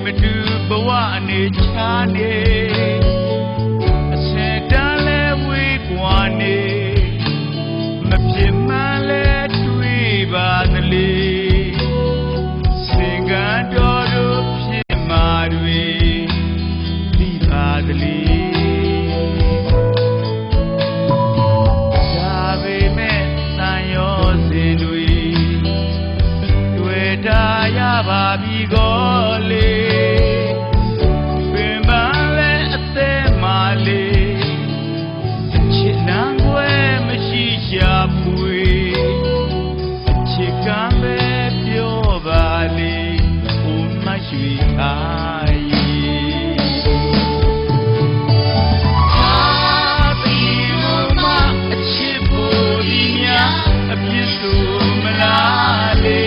မတူဘဝအနေချာနေအစင်တန်းလဲဝေးကွာနေမဖြစ်မှန်းလဲတွေ့ပါသလေစင်ကံတော်တို့ဖြစ်မာတွေသိပါသလေဒါပေမဲ့တန်ရောစင်တွေတွေ့တာရပါပြီကောလေပင်ပန်းလဲအသက်မာလေချစ်နံွယ်မရှိရှာဖွေချစ်ကံပဲပြောပါလေဘုံမရှိအားအပြစ်ဆိုမလားလေ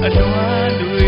အလွမ်းတွေ